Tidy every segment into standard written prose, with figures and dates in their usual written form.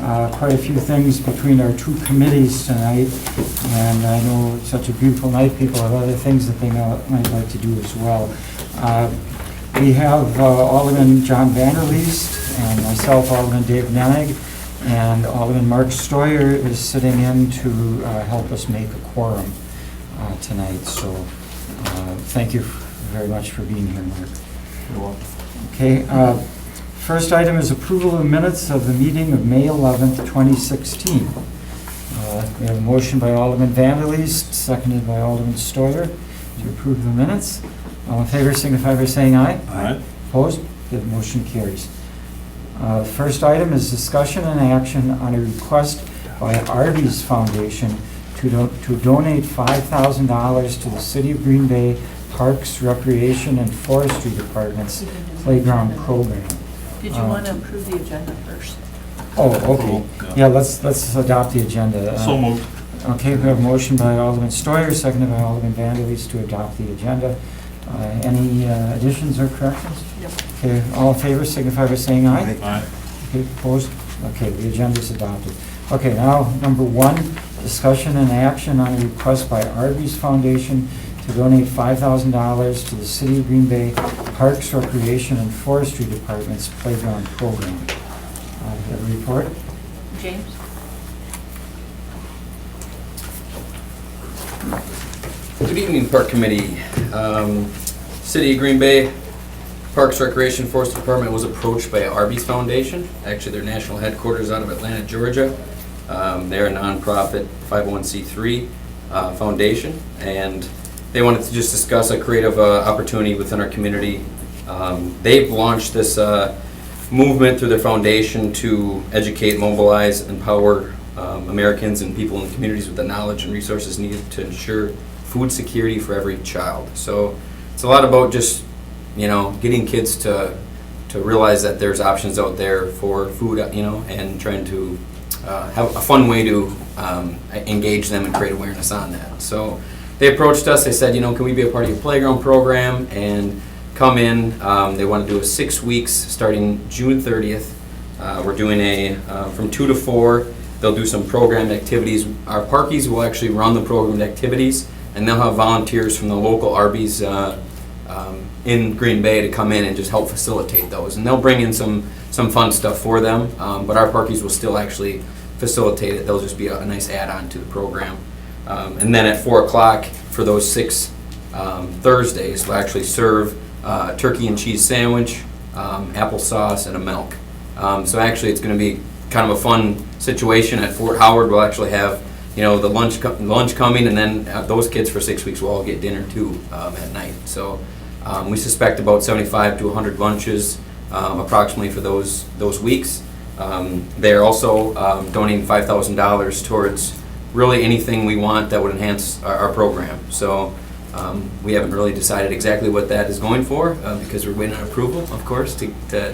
quite a few things between our two committees tonight, and I know it's such a beautiful night, people have other things that they might like to do as well. We have Alderman John Vanderleest and myself, Alderman Dave Nennig, and Alderman Mark Stoyer is sitting in to help us make a quorum tonight. So thank you very much for being here, Mark. You're welcome. Okay. First item is approval of minutes of the meeting of May 11th, 2016. We have a motion by Alderman Vanderleest, seconded by Alderman Stoyer to approve the minutes. All in favor signify by saying aye. Aye. Opposed? The motion carries. First item is discussion and action on a request by Arby's Foundation to donate $5,000 to the City of Green Bay Parks, Recreation, and Forestry Department's playground program. Did you want to approve the agenda first? Oh, okay. Yeah, let's adopt the agenda. So moved. Okay, we have a motion by Alderman Stoyer, seconded by Alderman Vanderleest to adopt the agenda. Any additions or corrections? No. Okay, all in favor signify by saying aye. Aye. Okay, opposed? Okay, the agenda is adopted. Okay, now, number one, discussion and action on a request by Arby's Foundation to donate $5,000 to the City of Green Bay Parks, Recreation, and Forestry Department's playground program. You have a report? James? Good evening, Park Committee. City of Green Bay Parks, Recreation, Forest Department was approached by Arby's Foundation. Actually, their national headquarters out of Atlanta, Georgia. They're a nonprofit 501c3 foundation, and they wanted to just discuss a creative opportunity within our community. They've launched this movement through their foundation to educate, mobilize, empower Americans and people in the communities with the knowledge and resources needed to ensure food security for every child. So it's a lot about just, getting kids to realize that there's options out there for food, and trying to have a fun way to engage them and create awareness on that. So they approached us, they said, can we be a part of your playground program and come in. They want to do a 6 weeks starting June 30th. We're doing from 2 to 4. They'll do some programmed activities. Our parkies will actually run the programmed activities, and they'll have volunteers from the local Arby's in Green Bay to come in and just help facilitate those. And they'll bring in some fun stuff for them, but our parkies will still actually facilitate it. They'll just be a nice add-on to the program. And then at 4 o'clock for those 6 Thursdays, we'll actually serve a turkey and cheese sandwich, applesauce, and a milk. So actually it's going to be kind of a fun situation. At Fort Howard, we'll actually have the lunch coming, and then those kids for 6 weeks will all get dinner too at night. So we suspect about 75 to 100 lunches approximately for those weeks. They're also donating $5,000 towards really anything we want that would enhance our program. So we haven't really decided exactly what that is going for because we're waiting on approval, of course, to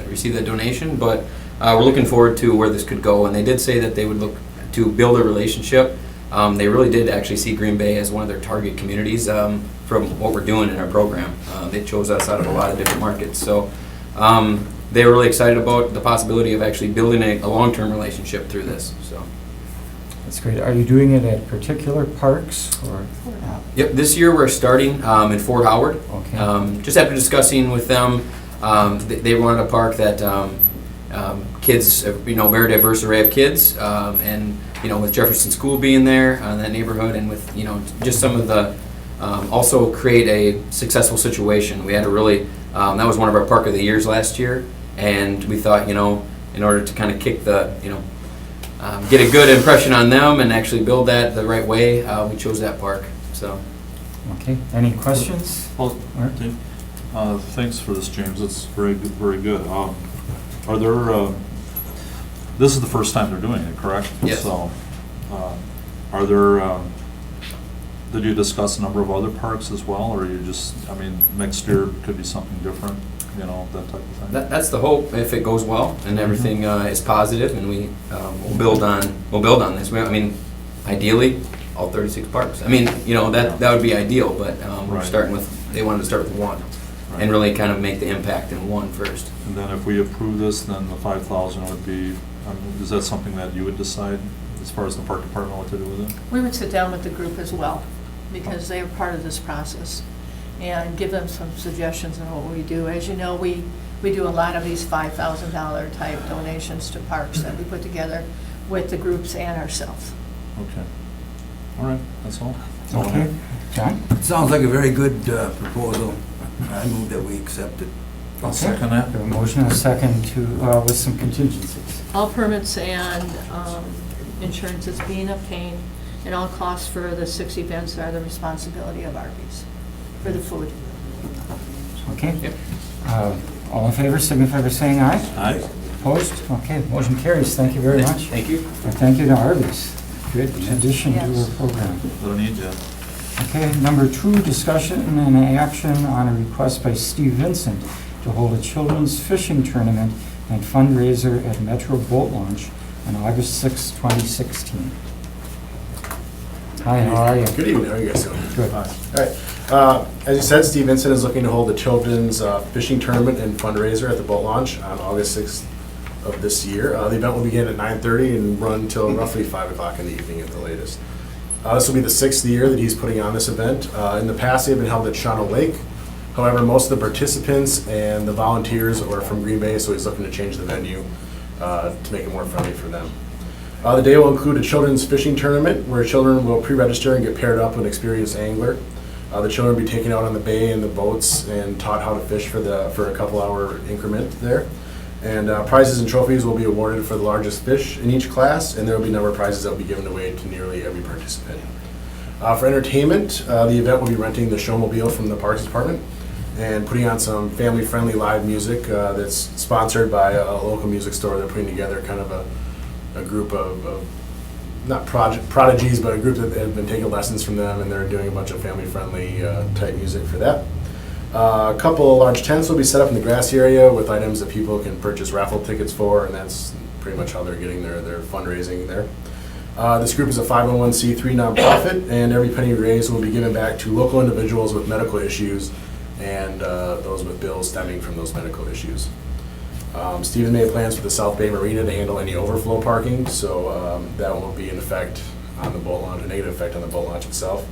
receive that donation. But we're looking forward to where this could go. And they did say that they would look to build a relationship. They really did actually see Green Bay as one of their target communities from what we're doing in our program. They chose us out of a lot of different markets. So they were really excited about the possibility of actually building a long-term relationship through this. So. That's great. Are you doing it at particular parks or? Yep, this year we're starting in Fort Howard. Okay. Just after discussing with them, they wanted a park that kids, very diverse array of kids, and with Jefferson School being there in that neighborhood, and with just some of the also create a successful situation. We had a really that was one of our Park of the Years last year, and we thought in order to kind of kick the get a good impression on them and actually build that the right way, we chose that park. So. Okay. Any questions? Well, thanks for this, James. It's very good. Very good. Are there? This is the first time they're doing it, correct? Yes. So, are there? Did you discuss a number of other parks as well, or you just? Next year could be something different. That type of thing. That's the hope. If it goes well and everything is positive, and we will build on this. Ideally, all 36 parks. That would be ideal, but we're Right. starting with. They wanted to start with one, Right. and really kind of make the impact in one first. And then if we approve this, then the 5,000 would be Is that something that you would decide as far as the park department what to do with it? We would sit down with the group as well, because they are part of this process, and give them some suggestions on what we do. As you know, we do a lot of these $5,000 type donations to parks that we put together with the groups and ourselves. Okay. All right, that's all. That's all I Okay, have. John? It sounds like a very good proposal. I move that we accept it. I'll Okay. second that. We have a motion and a second to, with some contingencies. All permits and insurance is being obtained, and all costs for the 6 events are the responsibility of Arby's for the food. Okay? Yep. All in favor, signify by saying aye. Aye. Opposed? Okay, motion carries. Thank you very much. Thank you. And thank you to Arby's. Good addition to Yes. our program. Don't need you. Okay, number 2, discussion and action on a request by Steve Vincent to hold a children's fishing tournament and fundraiser at Metro Boat Launch on August 6, 2016. Hi, how are you? Good evening, how are you guys doing? Good. All right, as you said, Steve Vincent is looking to hold a children's fishing tournament and fundraiser at the boat launch on August 6th of this year. The event will begin at 9:30 and run until roughly 5 o'clock in the evening at the latest. This will be the 6th year that he's putting on this event. In the past, they've been held at Shawano Lake. However, most of the participants and the volunteers are from Green Bay, so he's looking to change the venue to make it more friendly for them. The day will include a children's fishing tournament where children will pre-register and get paired up with an experienced angler. The children will be taken out on the bay in the boats and taught how to fish for a couple-hour increment there. And prizes and trophies will be awarded for the largest fish in each class, and there will be a number of prizes that will be given away to nearly every participant. For entertainment, the event will be renting the showmobile from the Parks Department and putting on some family-friendly live music that's sponsored by a local music store. They're putting together kind of a group of not prodigies, but a group that have been taking lessons from them, and they're doing a bunch of family-friendly type music for that. A couple of large tents will be set up in the grassy area with items that people can purchase raffle tickets for, and that's pretty much how they're getting their fundraising there. This group is a 501c3 nonprofit, and every penny raised will be given back to local individuals with medical issues and those with bills stemming from those medical issues. Stephen made plans for the South Bay Marina to handle any overflow parking, so that won't be an effect on the boat launch, a negative effect on the boat launch itself.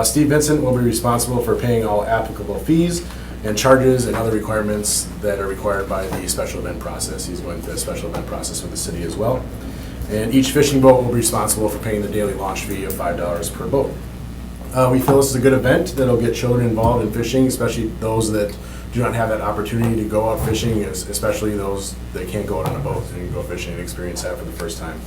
Steve Vincent will be responsible for paying all applicable fees and charges and other requirements that are required by the special event process. He's going through a special event process with the city as well. And each fishing boat will be responsible for paying the daily launch fee of $5 per boat. We feel this is a good event that'll get children involved in fishing, especially those that do not have that opportunity to go out fishing, especially those that can't go out on a boat and go fishing and experience that for the first time.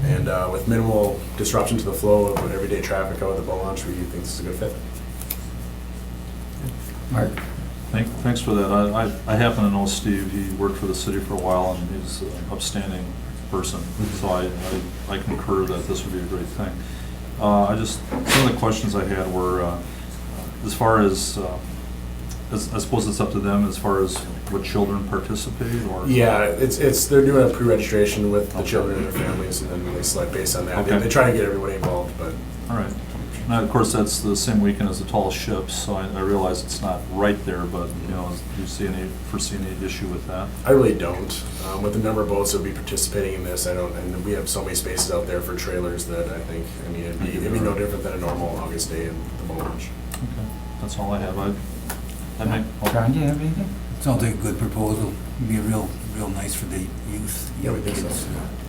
And with minimal disruption to the flow of everyday traffic out at the boat launch, we think this is a good fit. Mark? Thanks for that. I happen to know Steve. He worked for the city for a while, and he's an upstanding person. So I concur that this would be a great thing. Some of the questions I had were, as far as, I suppose it's up to them as far as what children participate, or? Yeah, they're doing a pre-registration with the children and their families, and then they select based on that. Okay. They try to get everybody involved, but All right. Now, of course, that's the same weekend as the tall ships, so I realize it's not right there, but, do you foresee any issue with that? I really don't. With the number of boats that will be participating in this, I don't, and we have so many spaces out there for trailers that I think, it'd be no different than a normal August day in the boat launch. Okay, that's all I have. John, do you have anything? Sounds like a good proposal. It'd be real nice for the youth, Yeah, we young think so. kids.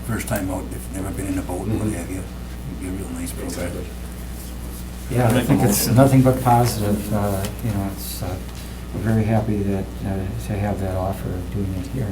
First time out, if they've never been in a boat, what Mhm. have you. It'd be a real nice program. Exactly. Yeah, I Make a think it's motion. nothing but positive. It's, we're very happy that, to have that offer of doing it here.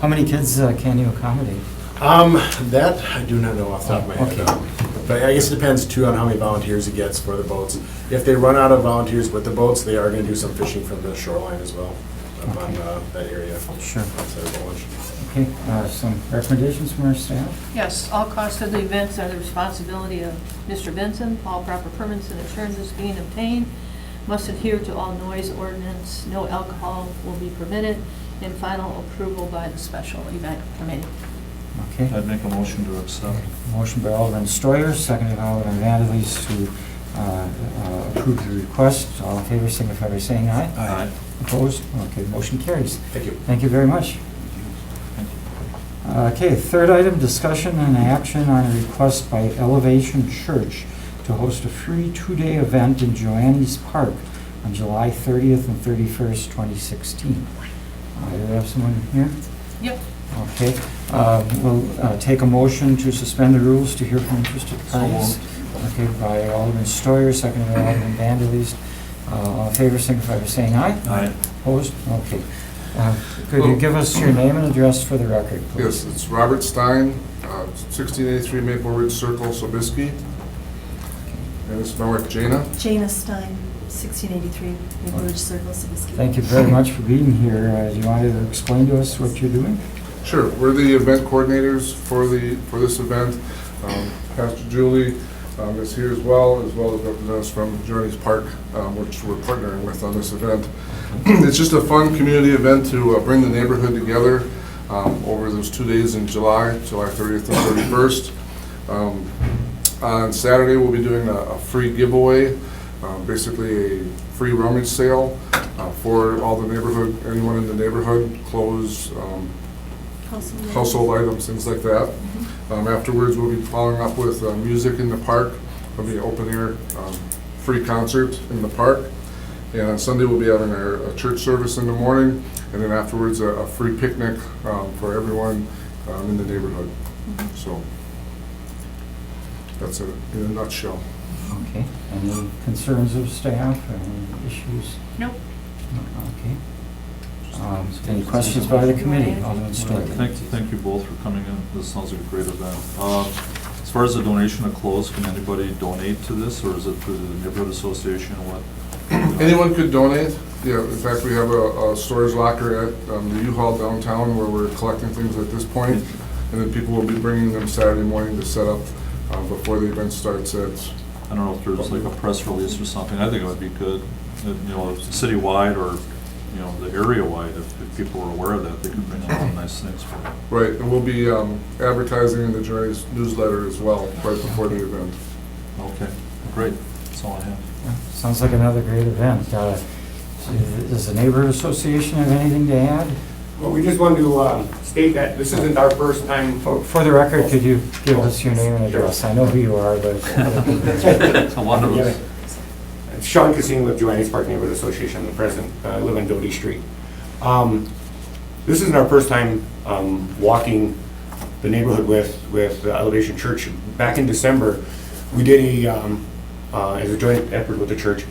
How many kids can you accommodate? That I do not know off the top of my head. Okay. But I guess it depends too on how many volunteers he gets for the boats. If they run out of volunteers with the boats, they are going to do some fishing from the shoreline as well, up on that area. Sure. Outside of the launch. Okay, some recommendations from our staff? Yes, all costs of the events are the responsibility of Mr. Benson. All proper permits and insurances being obtained. Must adhere to all noise ordinance. No alcohol will be permitted. And final approval by the special event committee. Okay. I'd make a motion to accept. Motion by Alderman Stoyer, seconded by Alderman Vanderleest to approve the request. All in favor, signify by saying aye. Aye. Opposed? Okay, motion carries. Thank you. Thank you very much. Thank you. Okay, third item, discussion and action on a request by Elevation Church to host a free two-day event in Joannes Park on July 30th and 31st, 2016. Do we have someone here? Yep. Okay, we'll take a motion to suspend the rules to hear from interested parties. Okay, by Alderman Stoyer, seconded by Alderman Vanderleest. All in favor, signify by saying aye. Aye. Opposed? Okay. Could you give us your name and address for the record, please? Yes, it's Robert Stein, 1683 Maple Ridge Circle, Sobieski. And this is my wife Jana. Jana Stein, 1683 Maple Ridge Circle, Sobieski. Thank you very much for being here. Do you want to explain to us what you're doing? Sure, we're the event coordinators for this event. Pastor Julie is here as well as representatives from Joannes Park, which we're partnering with on this event. It's just a fun community event to bring the neighborhood together over those 2 days in July 30th and 31st. On Saturday, we'll be doing a free giveaway, basically a free rummage sale for all the neighborhood, anyone in the neighborhood, clothes, household items, things like that. Afterwards, we'll be following up with music in the park. There'll be an open air free concert in the park. And on Sunday, we'll be having a church service in the morning, and then afterwards, a free picnic for everyone in the neighborhood. So that's it in a nutshell. Okay. Any concerns of staff or any issues? Nope. Okay. Any questions by the committee? Alderman Stoyer. Thank you both for coming in. This sounds like a great event. As far as the donation of clothes, can anybody donate to this, or is it through the neighborhood association or what? Anyone could donate. Yeah, in fact, we have a storage locker at the U-Haul downtown where we're collecting things at this point, and then people will be bringing them Saturday morning to set up before the event starts at. I don't know if there's like a press release or something. I think it would be good, citywide or, the area-wide, if people were aware of that, they could bring in some nice things for it. Right, and we'll be advertising in the Joannes newsletter as well, right before the event. Okay, great. That's all I have. Sounds like another great event. Does the neighborhood association have anything to add? Well, we just wanted to state that this isn't our first time. For the record, could you give us your name and address? I know who you are, but. It's a lot of us. Sean Cassini with Joannes Park Neighborhood Association, I'm the president. I live on Doty Street. This isn't our first time walking the neighborhood with Elevation Church. Back in December, we did as a joint effort with the church,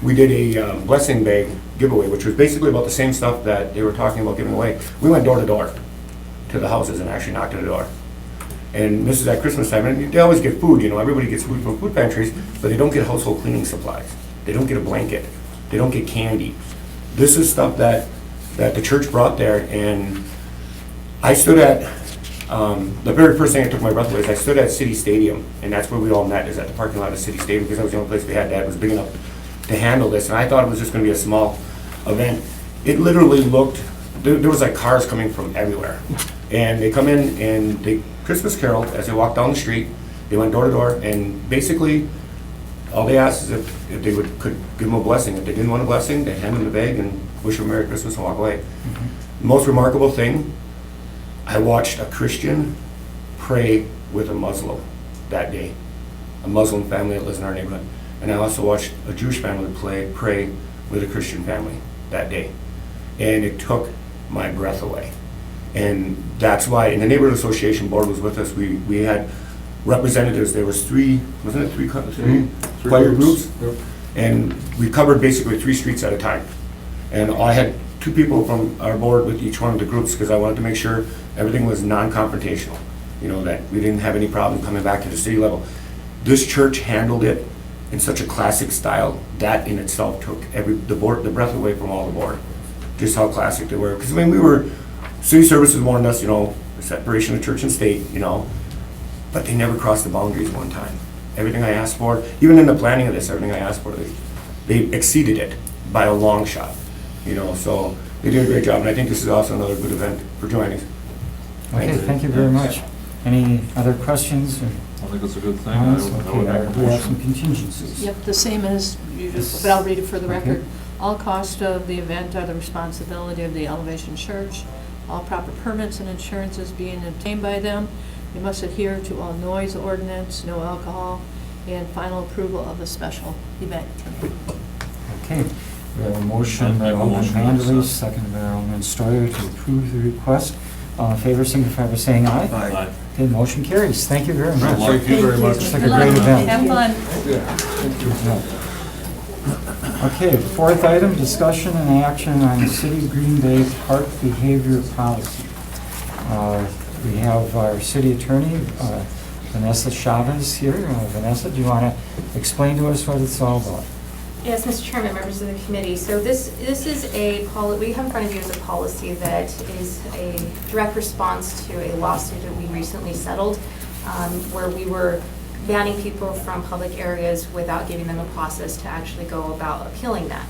we did a blessing bag giveaway, which was basically about the same stuff that they were talking about giving away. We went door to door to the houses and actually knocked on the door. And this is at Christmas time, and they always get food, everybody gets food from food pantries, but they don't get household cleaning supplies. They don't get a blanket. They don't get candy. This is stuff that the church brought there, and I stood at, the very first thing that took my breath away is I stood at City Stadium, and that's where we all met, is at the parking lot of City Stadium, because that was the only place we had that was big enough to handle this, and I thought it was just gonna be a small event. It literally looked, there was like cars coming from everywhere. And they come in and they Christmas carol as they walk down the street. They went door to door, and basically all they asked is if they could give them a blessing. If they didn't want a blessing, they hand them the bag and wish them Merry Christmas and walk away. The most remarkable thing, I watched a Christian pray with a Muslim that day, a Muslim family that lives in our neighborhood. And I also watched a Jewish family pray with a Christian family that day. And it took my breath away. And that's why, and the neighborhood association board was with us. We had representatives. There was three choir groups, Yep. and we covered basically 3 streets at a time. And I had 2 people from our board with each one of the groups because I wanted to make sure everything was non-confrontational. That we didn't have any problem coming back to the city level. This church handled it in such a classic style that in itself took the breath away from all the board. Just how classic they were. Because city services warned us, the separation of church and state, but they never crossed the boundaries one time. Everything I asked for, even in the planning of this, everything I asked for, they exceeded it by a long shot. So they did a great job, and I think this is also another good event for joining. Okay, thank you very much. Any other questions? I think it's a good thing. Comments? I would Okay, make a we have some motion. contingencies. Yep, the same as usual, Yes. but I'll read it for the Okay. record. All cost of the event are the responsibility of the Elevation Church. all proper permits and insurances being obtained by them. They must adhere to all noise ordinance, no alcohol, and final approval of a special event permit. Okay, we have a motion by Make a Alderman motion to Vanderleest, accept. seconded by Alderman Stoyer to approve the request. All in favor, signify by saying aye. Aye. Okay, motion carries. Thank you very much. luck. Thank you very much. Looks like a great event. Have fun. Okay, the fourth item, discussion and action on City of Green Bay Park Behavior Policy. We have our city attorney, Vanessa Chavez here. Vanessa, do you want to explain to us what it's all about? Yes, Mr. Chairman, members of the committee. So this is a policy, we have in front of you is a policy that is a direct response to a lawsuit that we recently settled, where we were banning people from public areas without giving them a process to actually go about appealing that.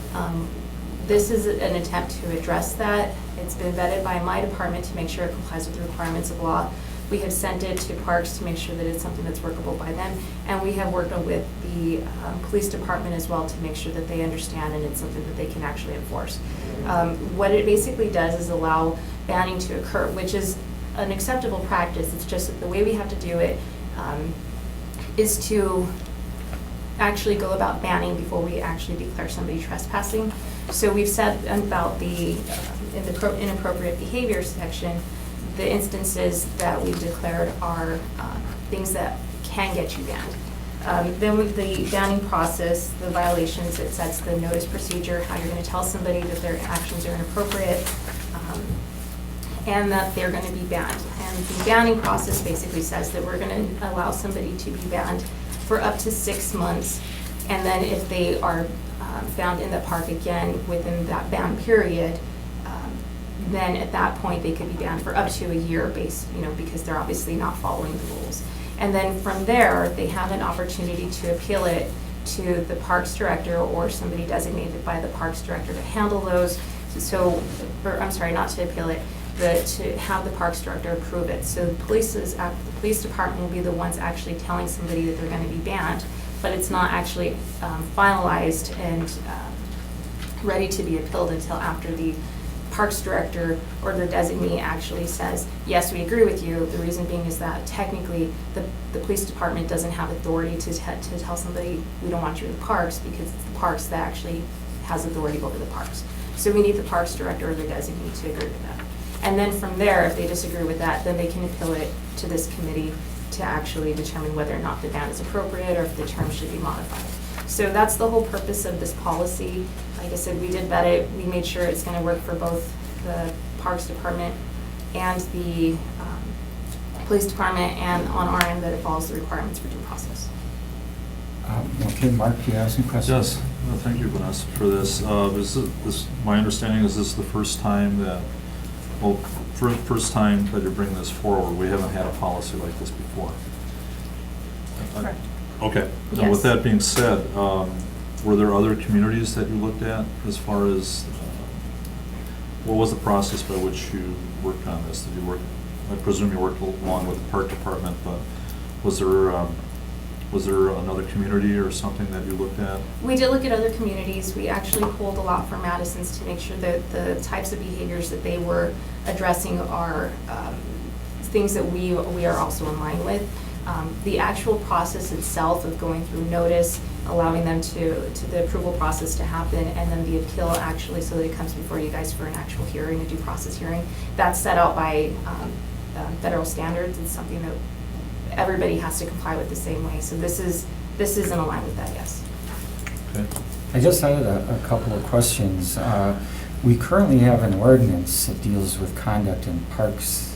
This is an attempt to address that. It's been vetted by my department to make sure it complies with the requirements of law. We have sent it to Parks to make sure that it's something that's workable by them, and we have worked with the police department as well to make sure that they understand and it's something that they can actually enforce. What it basically does is allow banning to occur, which is an acceptable practice. It's just that the way we have to do it is to actually go about banning before we actually declare somebody trespassing. So we've said about the in the inappropriate behavior section, the instances that we've declared are things that can get you banned. Then with the banning process, the violations, it sets the notice procedure, how you're going to tell somebody that their actions are inappropriate, and that they're going to be banned. And the banning process basically says that we're going to allow somebody to be banned for up to 6 months, and then if they are found in the park again within that ban period, then at that point they could be banned for up to a year because they're obviously not following the rules. And then from there, they have an opportunity to appeal it to the parks director or somebody designated by the parks director to handle those. Not to appeal it, but to have the parks director approve it. So the police department will be the ones actually telling somebody that they're going to be banned, but it's not actually finalized and ready to be appealed until after the parks director or the designee actually says, yes, we agree with you. The reason being is that technically the police department doesn't have authority to tell somebody we don't want you in the parks, because it's the parks that actually has authority over the parks. So we need the parks director or the designee to agree with that. And then from there, if they disagree with that, then they can appeal it to this committee to actually determine whether or not the ban is appropriate or if the term should be modified. So that's the whole purpose of this policy. Like I said, we did vet it. We made sure it's going to work for both the Parks Department and the Police Department, and on our end that it follows the requirements for due process. Okay, Mark, do you have some questions? Yes, well, thank you, Vanessa, for this. My understanding is this is the first time that you're bringing this forward. We haven't had a policy like this before. Correct. Okay. Yes. Now, with that being said, were there other communities that you looked at as far as, what was the process by which you worked on this? Did you work, I presume you worked along with the park department, but was there another community or something that you looked at? We did look at other communities. We actually pulled a lot from Madison's to make sure that the types of behaviors that they were addressing are things that we are also in line with. The actual process itself of going through notice, allowing them to the approval process to happen, and then the appeal actually so that it comes before you guys for an actual hearing, a due process hearing, that's set out by federal standards. It's something that everybody has to comply with the same way. So this is in line with that, yes. Okay. I just had a couple of questions. We currently have an ordinance that deals with conduct in parks,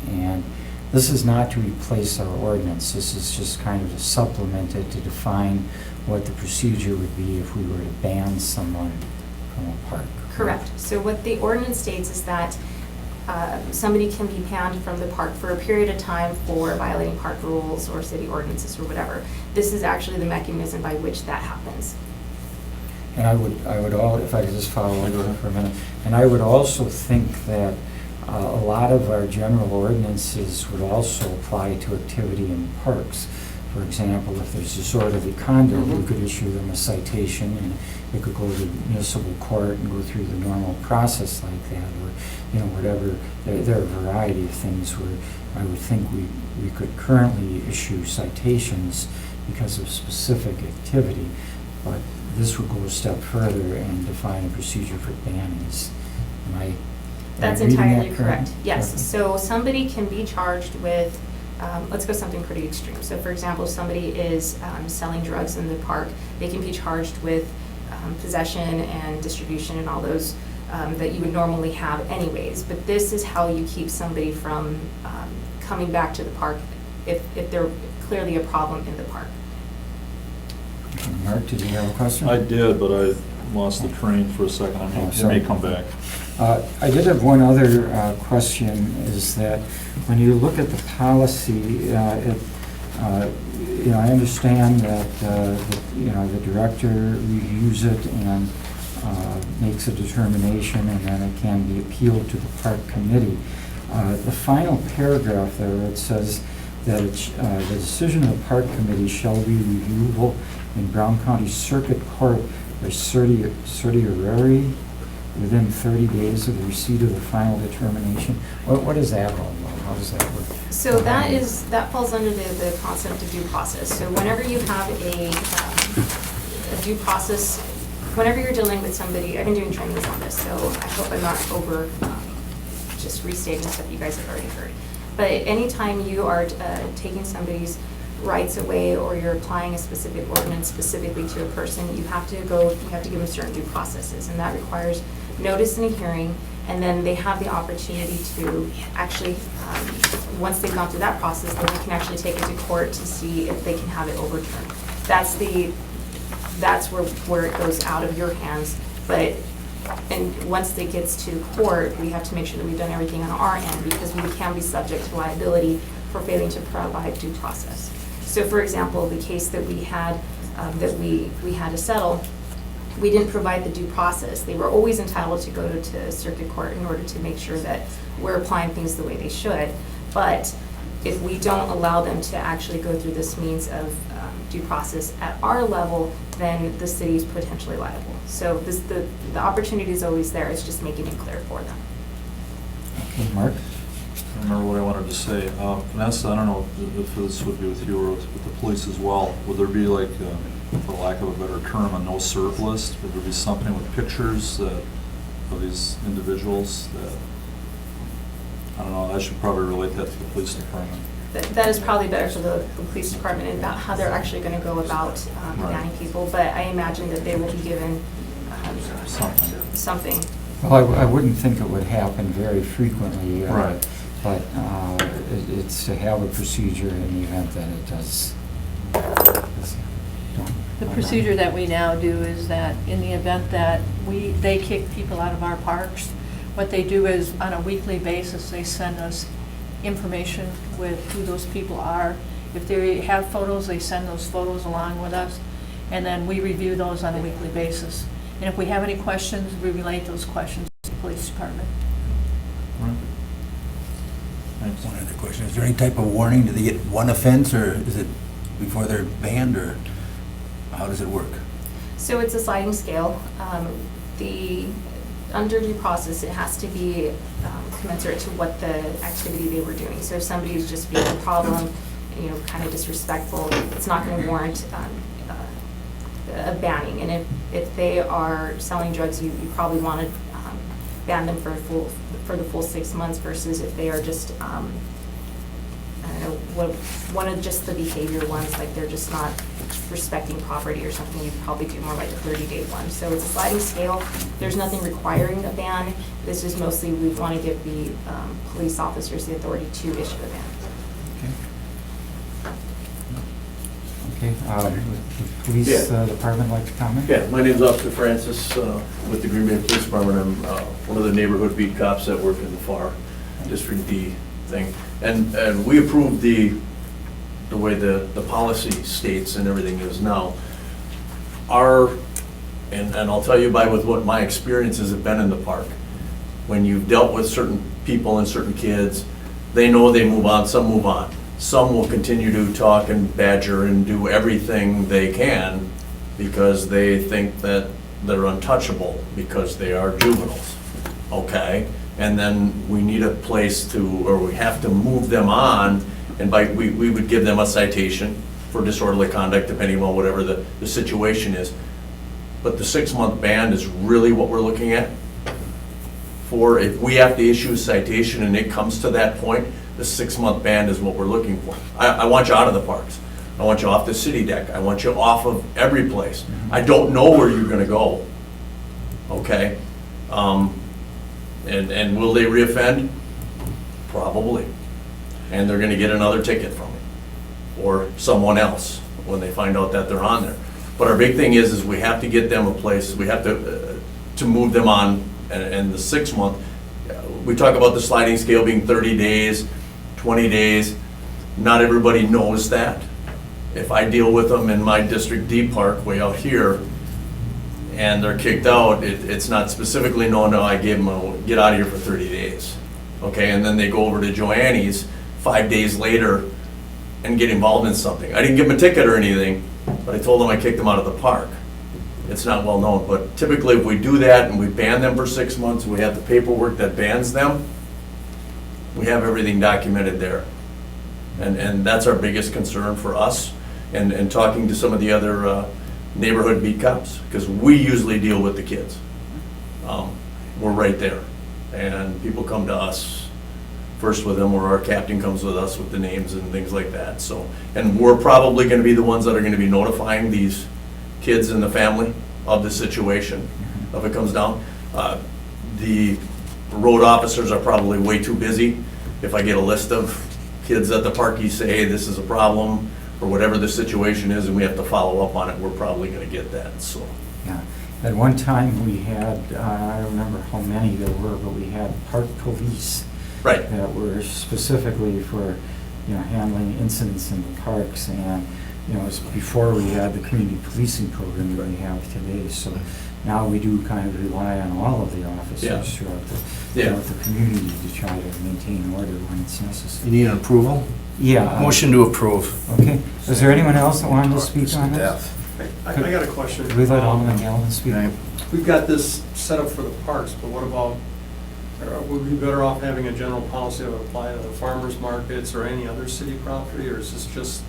and this is not to replace our ordinance. This is just kind of to supplement it, to define what the procedure would be if we were to ban someone from a park. Correct. So what the ordinance states is that somebody can be banned from the park for a period of time for violating park rules or city ordinances or whatever. This is actually the mechanism by which that happens. And I would if I could just follow up for a minute, and I would also think that a lot of our general ordinances would also apply to activity in parks. For example, if there's disorderly conduct, we could issue them a citation, and it could go to municipal court and go through the normal process like that, or, you know, whatever. There are a variety of things where I would think we could currently issue citations because of specific activity, but this would go a step further and define a procedure for bannings. That's reading that entirely correct, yes. correctly? So somebody can be charged with, let's go something pretty extreme. So for example, if somebody is selling drugs in the park, they can be charged with possession and distribution and all those that you would normally have anyways. But this is how you keep somebody from coming back to the park if they're clearly a problem in the park. Mark, did you have a question? I did, but I lost the train for a second. I mean, Oh, it sorry. may come back. I did have one other question, is that when you look at the policy, I understand that, the director reviews it and makes a determination, and then it can be appealed to the park committee. The final paragraph there, it says that the decision of the park committee shall be reviewable in Brown County Circuit Court by certiorari within 30 days of the receipt of the final determination. What is that all about? How does that work? So that falls under the concept of due process. So whenever you have a due process, whenever you're dealing with somebody, I've been doing trainings on this, so I hope I'm not over just restating stuff you guys have already heard. But anytime you are taking somebody's rights away, or you're applying a specific ordinance specifically to a person, you have to give them certain due processes, and that requires notice and a hearing, and then they have the opportunity to actually, once they've gone through that process, then they can actually take it to court to see if they can have it overturned. That's where it goes out of your hands, and once it gets to court, we have to make sure that we've done everything on our end, because we can be subject to liability for failing to provide due process. So for example, the case that we had, that we had to settle, we didn't provide the due process. They were always entitled to go to circuit court in order to make sure that we're applying things the way they should. But if we don't allow them to actually go through this means of due process at our level, then the city is potentially liable. So the opportunity is always there. It's just making it clear for them. Okay, Mark? I remember what I wanted to say. Vanessa, I don't know if this would be with you or with the police as well. Would there be, like, for lack of a better term, a no-serve list? Would there be something with pictures of these individuals that, I don't know, I should probably relate that to the police department. That is probably better for the police department and about how they're actually going to go about banning people. But I imagine that they will be given something. Well, I wouldn't think it would happen very frequently. Right. But it's to have a procedure in the event that it does. The procedure that we now do is that in the event that they kick people out of our parks, what they do is on a weekly basis, they send us information with who those people are. If they have photos, they send those photos along with us, and then we review those on a weekly basis. And if we have any questions, we relate those questions to the police department. Right. Thanks. One other question, is there any type of warning? Do they get one offense, or is it before they're banned, or how does it work? So it's a sliding scale. Under due process, it has to be commensurate to what the activity they were doing. So if somebody is just being a problem, kind of disrespectful, it's not going to warrant a banning. And if they are selling drugs, you probably want to ban them for the full 6 months, versus if they are just, one of just the behavior ones, like they're just not respecting property or something, you probably do more like a 30-day one. So it's a sliding scale. There's nothing requiring a ban. This is mostly, we want to give the police officers the authority to issue a ban. Okay, would the police department like to comment? Yeah, my name's Officer Francis with the Green Bay Police Department. I'm one of the neighborhood beat cops that work in the FAR District D thing. And we approved the way the policy states and everything is now. And I'll tell you with what my experiences have been in the park. When you've dealt with certain people and certain kids, they know they move on, some move on. Some will continue to talk and badger and do everything they can because they think that they're untouchable because they are juveniles, okay? And then we need a place to, or we have to move them on, and we would give them a citation for disorderly conduct, depending on whatever the situation is. But the 6-month ban is really what we're looking at. For if we have to issue a citation and it comes to that point, the 6-month ban is what we're looking for. I want you out of the parks. I want you off the city deck. I want you off of every place. I don't know where you're gonna go, okay? And will they reoffend? Probably. And they're gonna get another ticket from me, or someone else, when they find out that they're on there. But our big thing is we have to get them a place, we have to move them on, and the 6-month, we talk about the sliding scale being 30 days, 20 days. Not everybody knows that. If I deal with them in my District D park way out here, and they're kicked out, it's not specifically known, no, I gave them a, get out of here for 30 days. Okay, and then they go over to Joanne's 5 days later and get involved in something. I didn't give them a ticket or anything, but I told them I kicked them out of the park. It's not well known, but typically if we do that and we ban them for 6 months, we have the paperwork that bans them, we have everything documented there. And that's our biggest concern for us, and talking to some of the other neighborhood beat cops, because we usually deal with the kids. We're right there, and people come to us first with them, or our captain comes with us with the names and things like that. So, and we're probably gonna be the ones that are gonna be notifying these kids and the family of the situation if it comes down. The road officers are probably way too busy. If I get a list of kids at the park, you say, hey, this is a problem, or whatever the situation is, and we have to follow up on it, we're probably gonna get that, so. Yeah. At one time, we had, I don't remember how many there were, but we had park police Right. that were specifically for, handling incidents in the parks. And, it's before we had the community policing program that we have today. So now we do kind of rely on all of the officers Yeah. throughout Yeah. the community to try to maintain order when it's necessary. You need an approval? Yeah. Motion to approve. Okay. Is there anyone else that wanted to speak on this? Death. I got a question. We let Alderman Galvin speak. We've got this set up for the parks, but what about, would we be better off having a general policy that would apply to the farmers markets or any other city property, or is this just,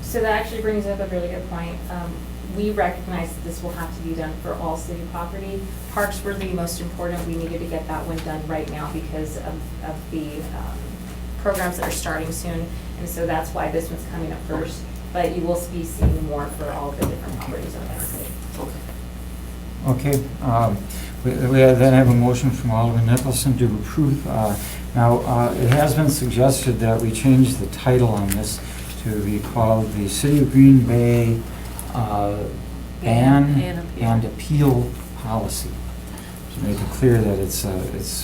So that actually brings up a really good point. We recognize that this will have to be done for all city property. Parks were the most important. We needed to get that one done right now because of the programs that are starting soon. And so that's why this one's coming up first. But you will be seeing more for all the different properties on that city. Okay, we then have a motion from Alderman Nicholson to approve. Now, it has been suggested that we change the title on this to be called the City of Green Bay Ban and Appeal Policy. To make it clear that it's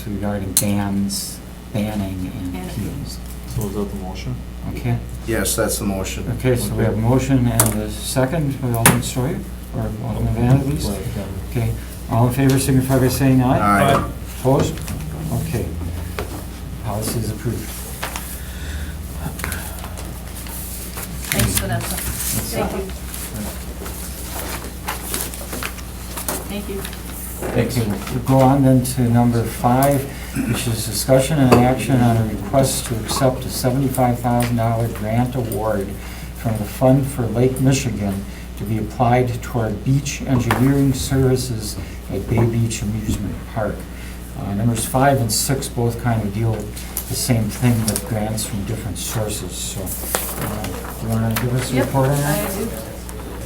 regarding bans, banning, and appeals. So is that the motion? Okay, Yes, that's the motion. okay, so we have a motion and a second by Alderman Sawyer, or Alderman Van at least. Okay, all in favor signify by saying aye. Aye. Opposed? Okay. Policy is approved. Thanks, Vanessa. Thank you. Thank you. Okay, we'll go on then to number 5, which is discussion and action on a request to accept a $75,000 grant award from the Fund for Lake Michigan to be applied toward beach engineering services at Bay Beach Amusement Park. Numbers 5 and 6 both kind of deal with the same thing, with grants from different sources. So, do you want to give us a Yep, report on that? I do.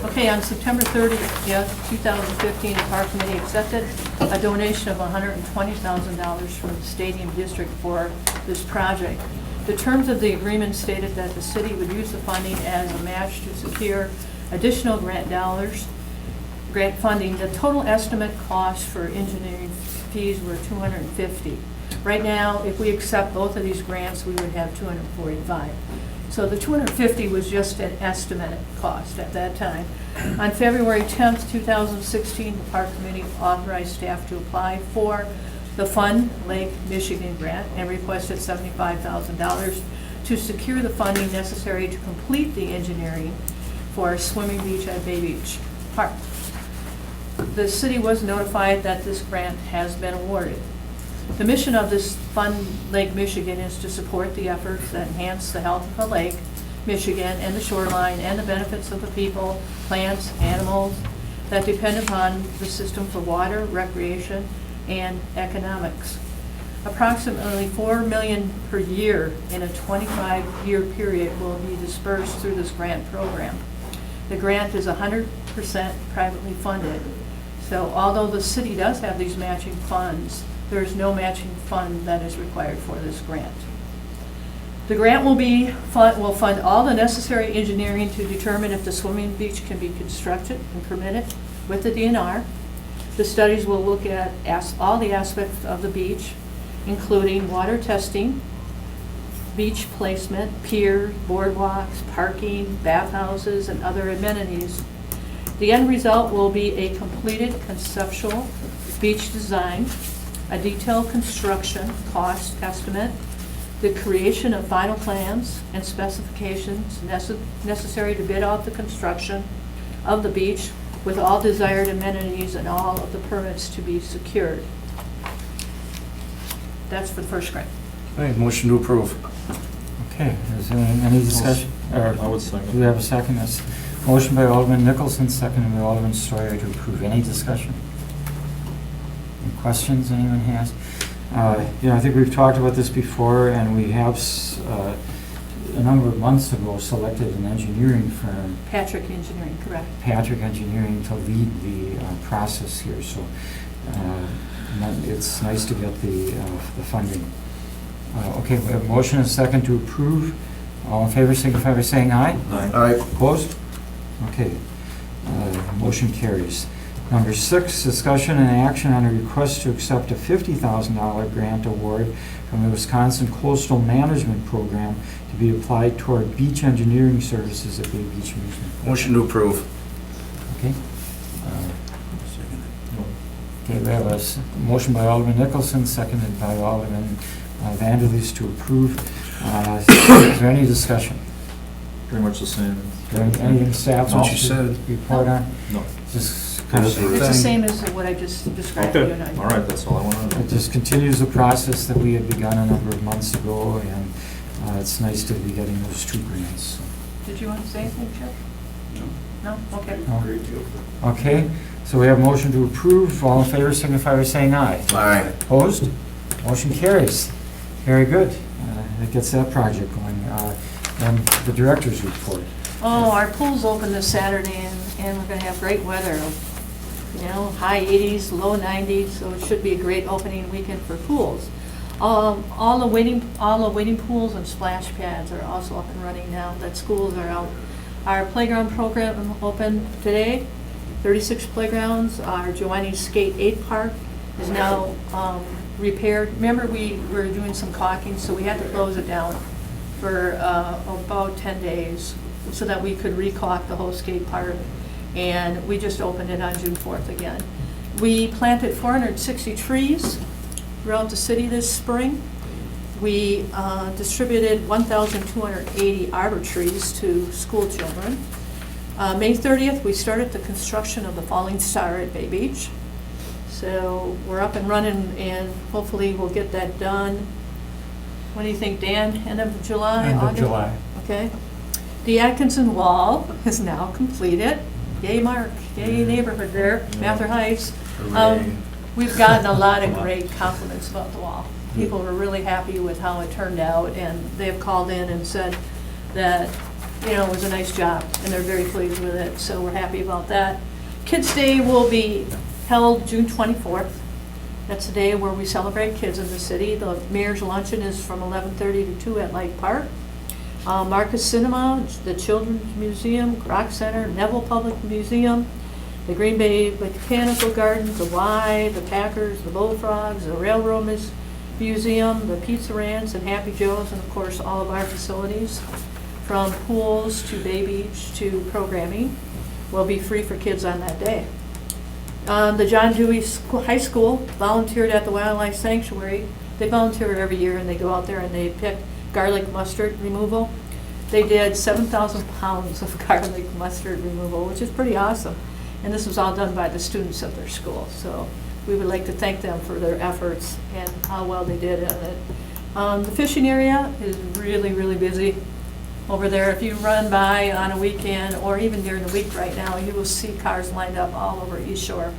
Okay, on September 30th, 2015, the Park Committee accepted a donation of $120,000 from the Stadium District for this project. The terms of the agreement stated that the city would use the funding as a match to secure additional grant funding. The total estimate cost for engineering fees were $250,000. Right now, if we accept both of these grants, we would have $245,000. So the $250,000 was just an estimated cost at that time. On February 10th, 2016, the Park Committee authorized staff to apply for the Fund Lake Michigan grant and requested $75,000 to secure the funding necessary to complete the engineering for a swimming beach at Bay Beach Park. The city was notified that this grant has been awarded. The mission of this Fund Lake Michigan is to support the efforts that enhance the health of the lake, Michigan, and the shoreline, and the benefits of the people, plants, animals that depend upon the system for water, recreation, and economics. Approximately $4 million per year in a 25-year period will be dispersed through this grant program. The grant is 100% privately funded. So although the city does have these matching funds, there is no matching fund that is required for this grant. The grant will fund all the necessary engineering to determine if the swimming beach can be constructed and permitted with the DNR. The studies will look at all the aspects of the beach, including water testing, beach placement, piers, boardwalks, parking, bathhouses, and other amenities. The end result will be a completed conceptual beach design, a detailed construction cost estimate, the creation of final plans and specifications necessary to bid out the construction of the beach with all desired amenities and all of the permits to be secured. That's for the first grant. Okay, motion to approve. Okay, is there any discussion? I would second. Do we have a second? That's motion by Alderman Nicholson, seconded by Alderman Sawyer to approve. Any discussion? Any questions anyone has? I think we've talked about this before, and we have a number of months ago selected an engineering firm, Patrick Engineering, correct. Patrick Engineering, to lead the process here. So it's nice to get the funding. Okay, we have a motion and a second to approve. All in favor, signify by saying aye. Aye. Opposed? Okay, motion carries. Number 6, discussion and action on a request to accept a $50,000 grant award from the Wisconsin Coastal Management Program to be applied toward beach engineering services at Bay Beach, Michigan. Motion to approve. Okay. Okay, we have a motion by Alderman Nicholson, seconded by Alderman Vanderleest to approve. Is there any discussion? Pretty much the same. Is there anything staff That's what wants you to said. report on? No. Just kind of It's the thing. same as what I just described to you. Okay, and I- all right, that's all I wanted to know. It just continues the process that we had begun a number of months ago, and it's nice to be getting those 2 grants. Did you want to say anything, Chip? No? Okay. No? Okay, so we have a motion to approve. All in favor, signify by saying aye. Aye. Opposed? Motion carries. Very good. That gets that project going. And the director's report. Oh, our pool's open this Saturday, and we're going to have great weather. High 80s, low 90s, so it should be a great opening weekend for pools. All the waiting pools and splash pads are also up and running now that schools are out. Our playground program opened today, 36 playgrounds. Our Joanne's Skate 8 Park is now repaired. Remember, we were doing some caulking, so we had to close it down for about 10 days so that we could re-caulk the whole skate park. And we just opened it on June 4th again. We planted 460 trees throughout the city this spring. We distributed 1,280 arbor trees to school children. May 30th, we started the construction of the Falling Star at Bay Beach. So we're up and running, and hopefully we'll get that done. What do you think, Dan? End of July? End of August? July. Okay. The Atkinson Wall is now completed. Yay, Mark. Yay, neighborhood there, Mather Heights. We've gotten a lot of great compliments about the wall. People were really happy with how it turned out, and they've called in and said that, it was a nice job, and they're very pleased with it, so we're happy about that. Kids Day will be held June 24th. That's the day where we celebrate kids in the city. The mayor's luncheon is from 11:30 to 2 at Light Park. Marcus Cinema, the Children's Museum, Croc Center, Neville Public Museum, the Green Bay Botanical Gardens, the Y, the Packers, the Bullfrogs, the Railroad Museum, the Pizza Ranch, and Happy Joe's, and of course all of our facilities, from pools to Bay Beach to programming, will be free for kids on that day. The John Dewey High School volunteered at the Wildlife Sanctuary. They volunteer every year, and they go out there and they pick garlic mustard removal. They did 7,000 pounds of garlic mustard removal, which is pretty awesome. And this was all done by the students of their school. So we would like to thank them for their efforts and how well they did in it. The fishing area is really, really busy over there. If you run by on a weekend or even during the week right now, you will see cars lined up all over East Shore.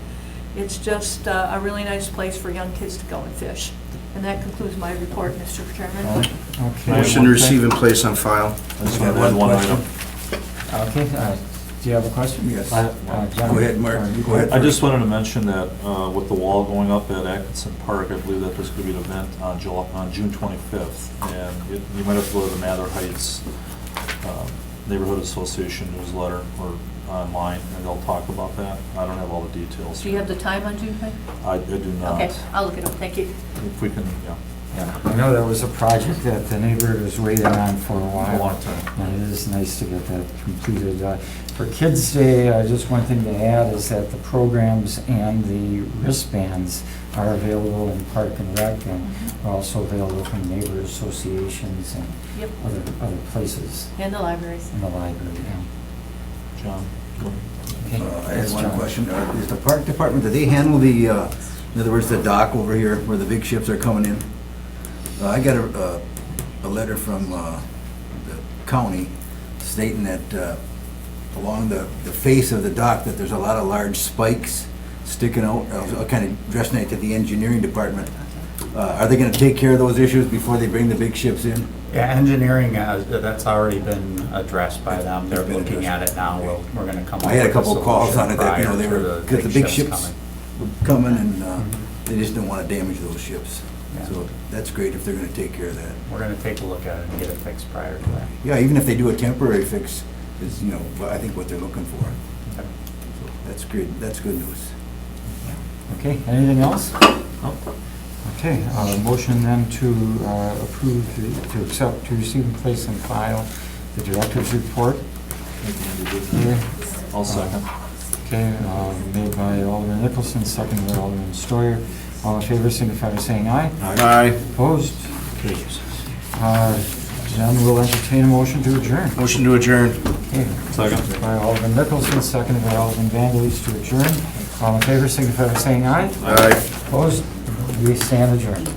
It's just a really nice place for young kids to go and fish. And that concludes my report, Mr. Chairman. Okay. Motion to receive and place on file. I just want to add one item. Okay, do you have a question? Yes. John? Go ahead, Mark. Go ahead. I just wanted to mention that with the wall going up at Atkinson Park, I believe that there's going to be an event on June 25th. And you might have to go to the Mather Heights Neighborhood Association newsletter or online, and they'll talk about that. I don't have all the details. Do you have the time on June 5th? I do not. Okay, I'll look it up, thank you. If we can, yeah. Yeah, I know that was a project that the neighborhood was waiting on for a while. A long time. And it is nice to get that completed. For Kids Day, just one thing to add is that the programs and the wristbands are available in Park and Rec, and are also available from neighbor associations and Yep. other places And the libraries. in the library. Yeah. John? Okay. I Yes, had one John. question. Is the park department, do they handle the, in other words, the dock over here where the big ships are coming in? I got a letter from the county stating that along the face of the dock that there's a lot of large spikes sticking out. I'll kind of addressing it to the engineering department. Are they going to take care of those issues before they bring the big ships in? Yeah, engineering, that's already been addressed by them. They're It's been looking at addressed. it now. We're going to come up I had a with couple of calls on it that, you know, they prior were, to because the big ships coming. were coming and they just didn't want to damage those ships. Yeah. So that's great if they're going to take care of that. We're going to take a look at it and get it fixed prior to that. Yeah, even if they do a temporary fix, is, you know, I think what they're looking for. Okay. So that's great, that's good news. Okay, anything else? Okay, motion then to approve, to accept, to receive and place and file the director's report. Okay. I'll second. Okay, made by Alderman Nicholson, seconded by Alderman Stoyer. All in favor, signify by saying aye. Aye. Opposed? Okay. Then we'll entertain a motion to adjourn. Motion to adjourn. Okay. Second. By Alderman Nicholson, seconded by Alderman Vandelis to adjourn. All in favor, signify by saying aye. Aye. Opposed? We stand adjourned.